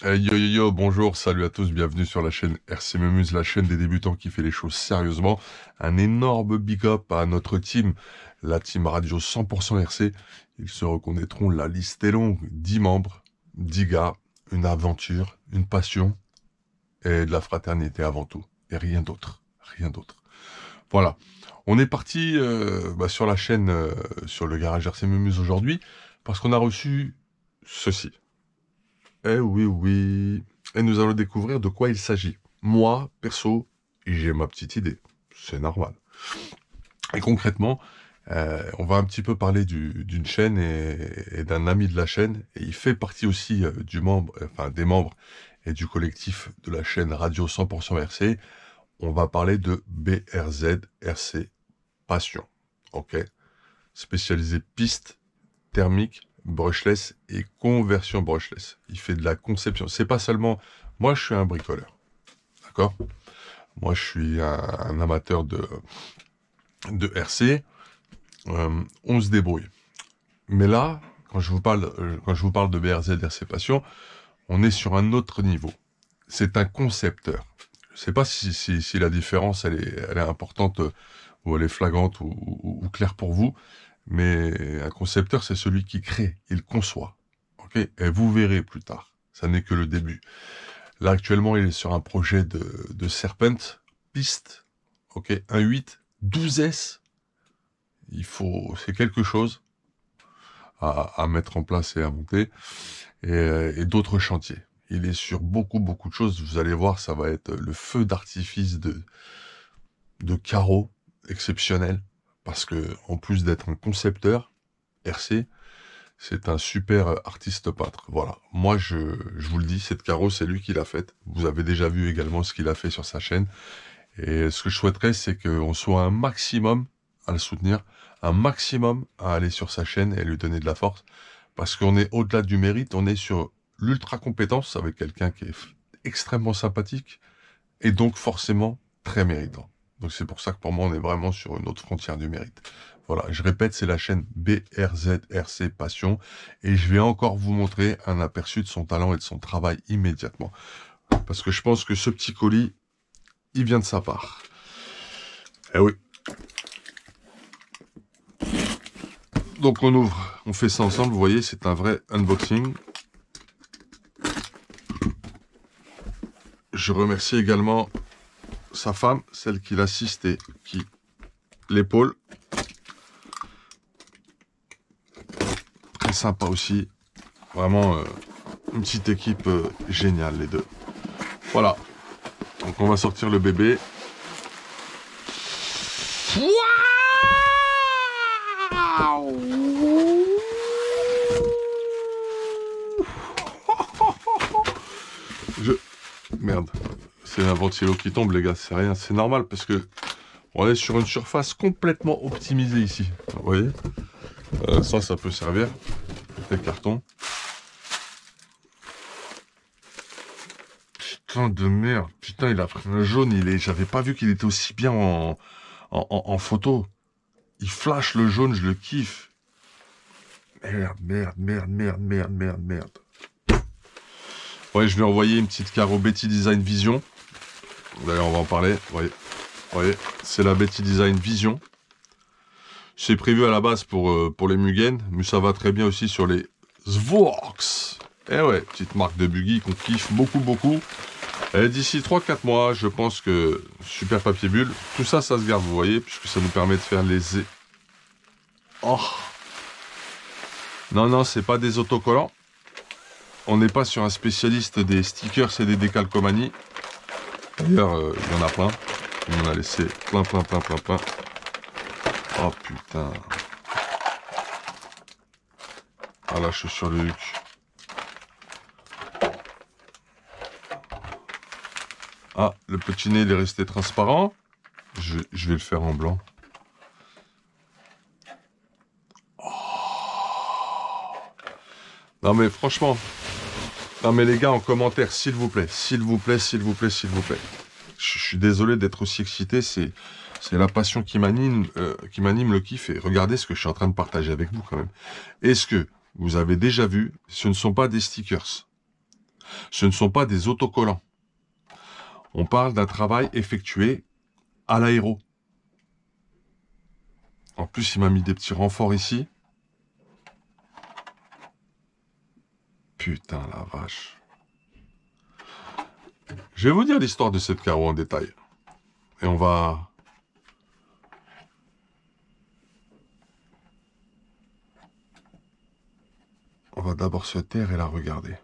Hey, yo yo yo, bonjour, salut à tous, bienvenue sur la chaîne RC Memuse, la chaîne des débutants qui fait les choses sérieusement. Un énorme big up à notre team, la team radio 100% RC. Ils se reconnaîtront, la liste est longue, 10 membres, 10 gars, une aventure, une passion et de la fraternité avant tout. Et rien d'autre, rien d'autre. Voilà, on est parti sur la chaîne, sur le garage RC Memuse aujourd'hui, parce qu'on a reçu ceci. Eh oui, oui. Et nous allons découvrir de quoi il s'agit. Moi, perso, j'ai ma petite idée. C'est normal. Et concrètement, on va un petit peu parler d'une chaîne et d'un ami de la chaîne. Et il fait partie aussi des membres et du collectif de la chaîne Radio 100% RC. On va parler de BRZ RC Passion. Ok. Spécialisé piste, thermique, brushless et conversion brushless. Il fait de la conception. C'est pas seulement... Moi, je suis un bricoleur. D'accord. Moi, je suis un amateur de RC. On se débrouille. Mais là, quand je vous parle de BRZ RC Passion, on est sur un autre niveau. C'est un concepteur. Je sais pas si la différence, elle est importante ou elle est flagrante ou claire pour vous. Mais un concepteur, c'est celui qui crée, il conçoit. Ok. Et vous verrez plus tard. Ça n'est que le début. Là, actuellement, il est sur un projet de Serpent, piste. Ok. 1.8, 12S. C'est quelque chose à mettre en place et à monter. Et d'autres chantiers. Il est sur beaucoup, beaucoup de choses. Vous allez voir, ça va être le feu d'artifice de carreaux exceptionnel. Parce que, en plus d'être un concepteur, RC, c'est un super artiste peintre. Voilà. Moi, je vous le dis, cette carreau, c'est lui qui l'a faite. Vous avez déjà vu également ce qu'il a fait sur sa chaîne. Et ce que je souhaiterais, c'est qu'on soit un maximum à le soutenir, un maximum à aller sur sa chaîne et lui donner de la force. Parce qu'on est au-delà du mérite, on est sur l'ultra compétence avec quelqu'un qui est extrêmement sympathique et donc forcément très méritant. Donc c'est pour ça que pour moi, on est vraiment sur une autre frontière du mérite. Voilà, je répète, c'est la chaîne BRZRC Passion et je vais encore vous montrer un aperçu de son talent et de son travail immédiatement. Parce que je pense que ce petit colis, il vient de sa part. Eh oui. Donc on ouvre, on fait ça ensemble, vous voyez, c'est un vrai unboxing. Je remercie également sa femme, celle qui l'assiste et qui l'épaule. Très sympa aussi. Vraiment une petite équipe géniale, les deux. Voilà. Donc on va sortir le bébé. Je... Merde. C'est un ventilo qui tombe, les gars. C'est rien. C'est normal parce que on est sur une surface complètement optimisée ici. Vous voyez, ça peut servir. Des cartons. Putain de merde. Putain, il a pris un jaune. J'avais pas vu qu'il était aussi bien en photo. Il flash le jaune, je le kiffe. Merde, merde, merde, merde, merde, merde, merde. Ouais, je vais envoyer une petite carreau Betty Design Vision. D'ailleurs, on va en parler. Vous voyez, c'est la Betty Design Vision. C'est prévu à la base pour les Mugen, mais ça va très bien aussi sur les Zvox. Eh ouais, petite marque de buggy qu'on kiffe beaucoup, beaucoup. Et d'ici 3-4 mois, je pense que super papier bulle, tout ça, ça se garde, vous voyez, puisque ça nous permet de faire les... Oh. Non, non, c'est pas des autocollants. On n'est pas sur un spécialiste des stickers et des décalcomanies. D'ailleurs, il y en a plein. On en a laissé plein. Oh putain. Ah là, je suis sur le huc. Ah, le petit nez, il est resté transparent. Je vais le faire en blanc. Oh. Non mais franchement... Non mais les gars, en commentaire, s'il vous plaît. S'il vous plaît. Je suis désolé d'être aussi excité, c'est la passion qui m'anime, le kiff. Et regardez ce que je suis en train de partager avec vous quand même. Est-ce que vous avez déjà vu, ce ne sont pas des stickers. Ce ne sont pas des autocollants. On parle d'un travail effectué à l'aéro. En plus, il m'a mis des petits renforts ici. Putain, la vache. Je vais vous dire l'histoire de cette carreau en détail. Et on va d'abord se taire et la regarder.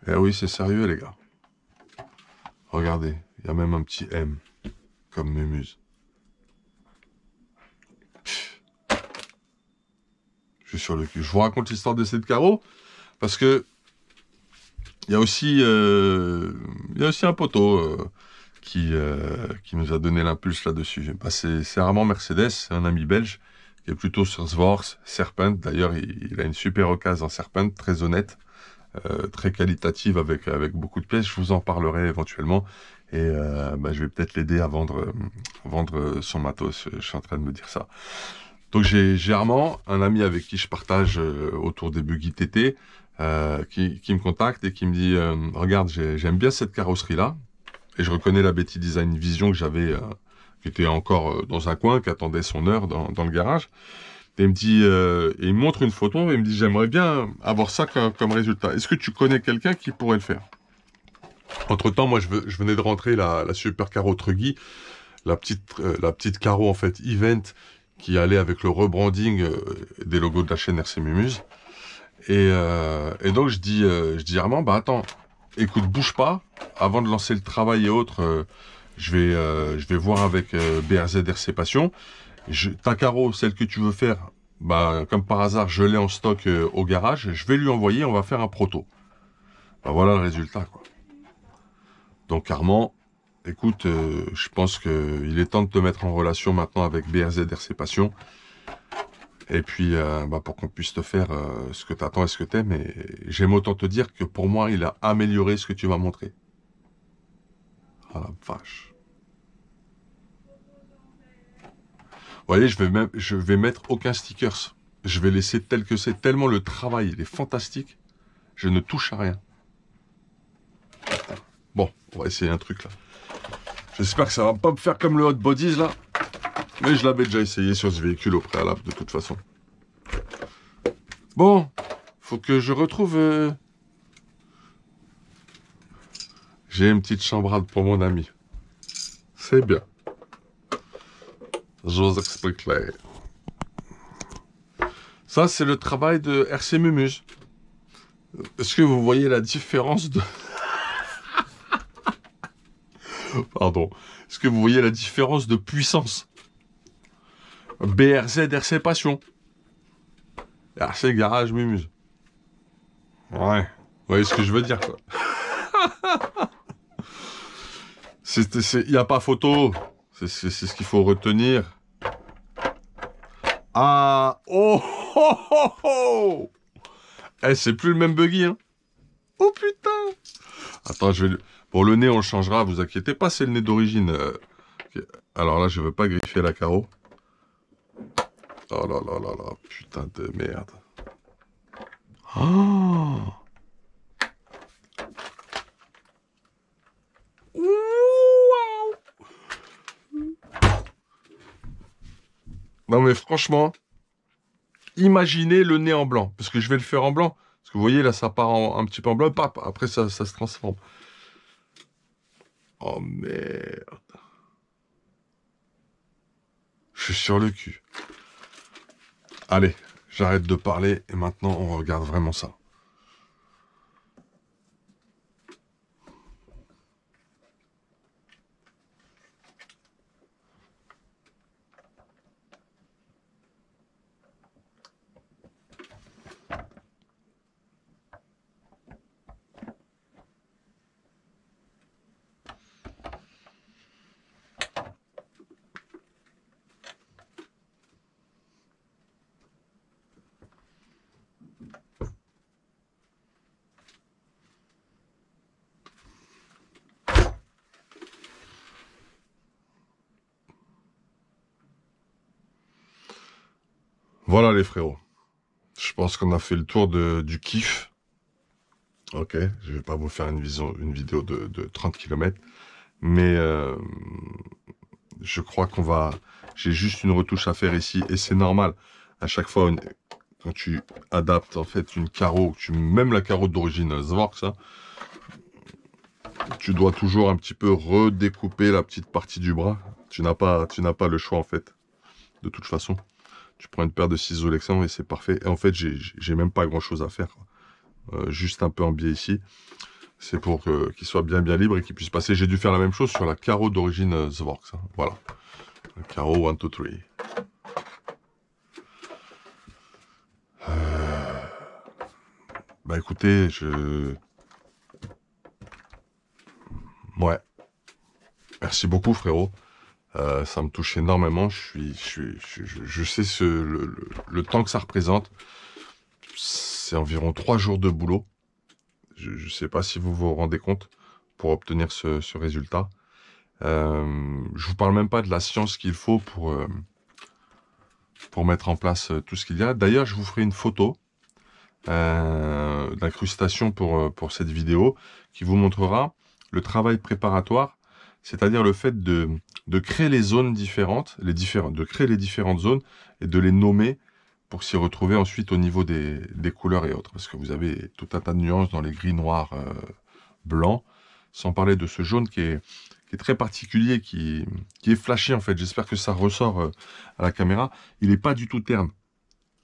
Eh oui, c'est sérieux, les gars. Regardez, il y a même un petit M, comme Mémuse. Je suis sur le cul. Je vous raconte l'histoire de cette carreau, parce que il y a aussi un poteau qui nous a donné l'impulse là-dessus. Bah, c'est Armand Mercedes, c'est un ami belge, qui est plutôt sur Swords, Serpent. D'ailleurs, il a une super occasion en Serpent, très honnête. Très qualitative avec beaucoup de pièces. Je vous en parlerai éventuellement et bah, je vais peut-être l'aider à vendre son matos. Je suis en train de me dire ça. Donc j'ai Armand, un ami avec qui je partage autour des buggy TT, qui me contacte et qui me dit regarde, j'aime bien cette carrosserie là et je reconnais la Betty Design Vision que j'avais qui était encore dans un coin, qui attendait son heure dans le garage. Et il me dit, il me montre une photo et il me dit, j'aimerais bien avoir ça comme résultat. Est-ce que tu connais quelqu'un qui pourrait le faire? Entre-temps, moi, je venais de rentrer la super carreau Truggy, la petite carreau, en fait, event, qui allait avec le rebranding des logos de la chaîne RC Mumuse. Et donc, je dis à Armand, bah attends, écoute, bouge pas, avant de lancer le travail et autres, je vais voir avec BRZ RC Passion. Ta carreau, celle que tu veux faire, bah, comme par hasard, je l'ai en stock au garage. Je vais lui envoyer, on va faire un proto. Bah, voilà le résultat, quoi. Donc, Armand, écoute, je pense qu'il est temps de te mettre en relation maintenant avec BRZ RC Passion. Et puis, bah, pour qu'on puisse te faire ce que tu attends et ce que tu aimes. Et j'aime autant te dire que pour moi, il a amélioré ce que tu vas montrer. Ah la vache. Vous voyez, je vais mettre aucun stickers. Je vais laisser tel que c'est, tellement le travail, il est fantastique. Je ne touche à rien. Bon, on va essayer un truc là. J'espère que ça va pas me faire comme le Hot Bodies là. Mais je l'avais déjà essayé sur ce véhicule au préalable de toute façon. Bon, faut que je retrouve... J'ai une petite chambrade pour mon ami. C'est bien. Je vous explique là. Ça, c'est le travail de RC Mumuse. Est-ce que vous voyez la différence de... Pardon. Est-ce que vous voyez la différence de puissance? BRZ, RC Passion. RC Garage Mumuse. Ouais. Vous voyez ce que je veux dire, quoi. Il n'y a pas photo. C'est ce qu'il faut retenir. Ah. Oh, oh, oh, oh. Eh, c'est plus le même buggy, hein. Oh, putain. Attends, pour le nez, on le changera. Vous inquiétez pas, c'est le nez d'origine. Alors là, je veux pas griffer la carreau. Oh là là là là. Putain de merde. Oh. Wow. Non mais franchement, imaginez le nez en blanc. Parce que je vais le faire en blanc. Parce que vous voyez, là, ça part un petit peu en blanc. Pap, après, ça se transforme. Oh merde. Je suis sur le cul. Allez, j'arrête de parler et maintenant on regarde vraiment ça. Voilà les frérots. Je pense qu'on a fait le tour du kiff. Ok, je vais pas vous faire une vidéo de 30 km. Mais je crois qu'on va... J'ai juste une retouche à faire ici. Et c'est normal. À chaque fois, quand tu adaptes en fait une carreau, même la carreau d'origine Zvork, ça, tu dois toujours un petit peu redécouper la petite partie du bras. Tu n'as pas le choix en fait. De toute façon, tu prends une paire de ciseaux Lexan et c'est parfait. Et en fait, j'ai même pas grand chose à faire. Juste un peu en biais ici. C'est pour qu'il soit bien libre et qu'il puisse passer. J'ai dû faire la même chose sur la carreau d'origine Zvork. Ça. Voilà. Le carreau 1, 2, 3. Bah écoutez, ouais. Merci beaucoup frérot. Ça me touche énormément. Je sais le temps que ça représente. C'est environ 3 jours de boulot. Je ne sais pas si vous vous rendez compte pour obtenir ce résultat. Je vous parle même pas de la science qu'il faut pour mettre en place tout ce qu'il y a. D'ailleurs, je vous ferai une photo d'incrustation pour cette vidéo qui vous montrera le travail préparatoire, c'est-à-dire le fait de créer les zones différentes, de créer les différentes zones et de les nommer pour s'y retrouver ensuite au niveau des couleurs et autres. Parce que vous avez tout un tas de nuances dans les gris, noirs, blancs, sans parler de ce jaune qui est très particulier, qui est flashé en fait. J'espère que ça ressort à la caméra. Il n'est pas du tout terne.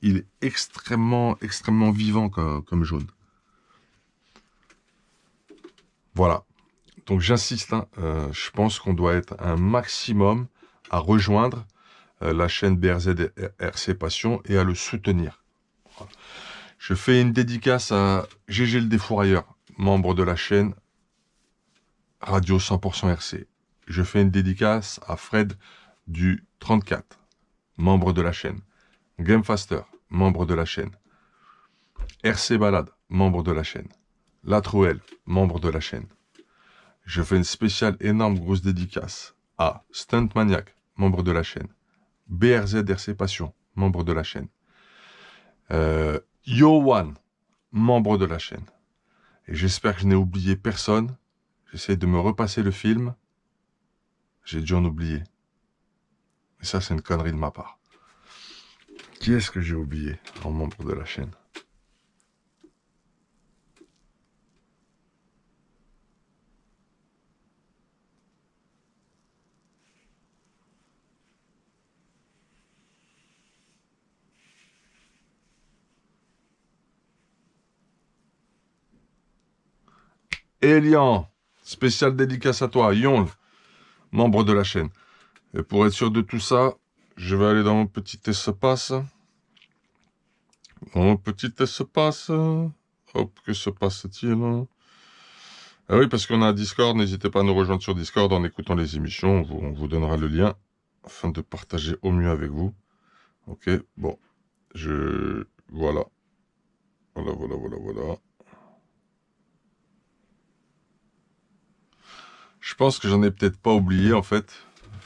Il est extrêmement vivant comme jaune. Voilà. Donc j'insiste, hein, je pense qu'on doit être un maximum à rejoindre la chaîne BRZ RC Passion et à le soutenir. Voilà. Je fais une dédicace à GG le Défourailleur, membre de la chaîne Radio 100% RC. Je fais une dédicace à Fred du 34, membre de la chaîne. Gamefaster, membre de la chaîne. RC Balade, membre de la chaîne. La Trouelle, membre de la chaîne. Je fais une spéciale énorme grosse dédicace à Stunt Maniac, membre de la chaîne. BRZ RC Passion, membre de la chaîne. Yo1, membre de la chaîne. Et j'espère que je n'ai oublié personne. J'essaie de me repasser le film. J'ai dû en oublier. Et ça, c'est une connerie de ma part. Qui est-ce que j'ai oublié en membre de la chaîne? Elian, spécial dédicace à toi. Yon, membre de la chaîne. Et pour être sûr de tout ça, je vais aller dans mon petit espace. Dans mon petit espace. Hop, que se passe-t-il? Ah oui, parce qu'on a un Discord, n'hésitez pas à nous rejoindre sur Discord en écoutant les émissions. On vous donnera le lien afin de partager au mieux avec vous. Ok, bon. Voilà. Voilà. Je pense que j'en ai peut-être pas oublié, en fait.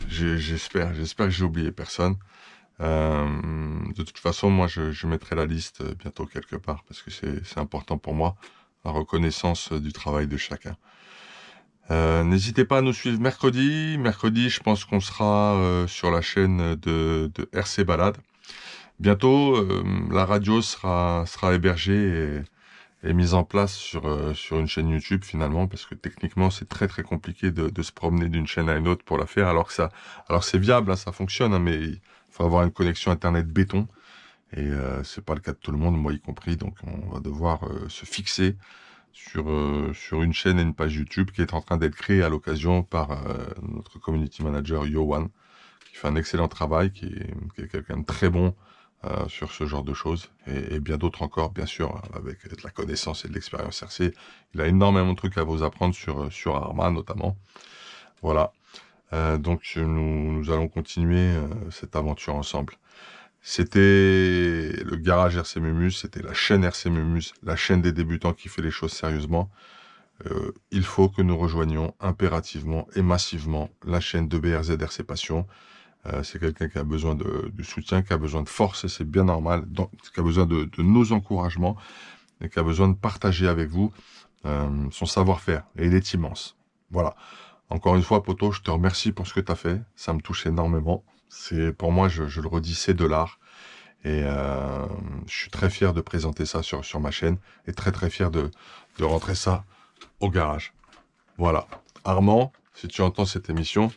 J'espère que j'ai oublié personne. De toute façon, moi, je mettrai la liste bientôt quelque part, parce que c'est important pour moi, la reconnaissance du travail de chacun. N'hésitez pas à nous suivre mercredi. Mercredi, je pense qu'on sera sur la chaîne de RC Balade. Bientôt, la radio sera hébergée et mise en place sur une chaîne YouTube finalement, parce que techniquement, c'est très compliqué de se promener d'une chaîne à une autre pour la faire, alors c'est viable, hein, ça fonctionne, hein, mais il faut avoir une connexion Internet béton. Et c'est pas le cas de tout le monde, moi y compris. Donc on va devoir se fixer sur une chaîne et une page YouTube qui est en train d'être créée à l'occasion par notre community manager Yo1, qui fait un excellent travail, qui est quelqu'un de très bon sur ce genre de choses, et bien d'autres encore, bien sûr, avec de la connaissance et de l'expérience RC. Il a énormément de trucs à vous apprendre sur Arma notamment. Voilà. Donc nous allons continuer cette aventure ensemble. C'était le garage RC Mémuse, c'était la chaîne RC Mémuse, la chaîne des débutants qui fait les choses sérieusement. Il faut que nous rejoignions impérativement et massivement la chaîne de BRZ RC Passion. C'est quelqu'un qui a besoin de soutien, qui a besoin de force, et c'est bien normal, qui a besoin de nos encouragements, et qui a besoin de partager avec vous son savoir-faire. Et il est immense. Voilà. Encore une fois, poto, je te remercie pour ce que tu as fait. Ça me touche énormément. Pour moi, je le redis, c'est de l'art. Et je suis très fier de présenter ça sur ma chaîne. Et très très fier de rentrer ça au garage. Voilà. Armand, si tu entends cette émission,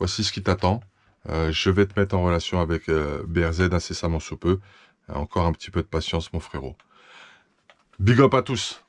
voici ce qui t'attend. Je vais te mettre en relation avec BRZ incessamment sous peu. Encore un petit peu de patience, mon frérot. Big up à tous.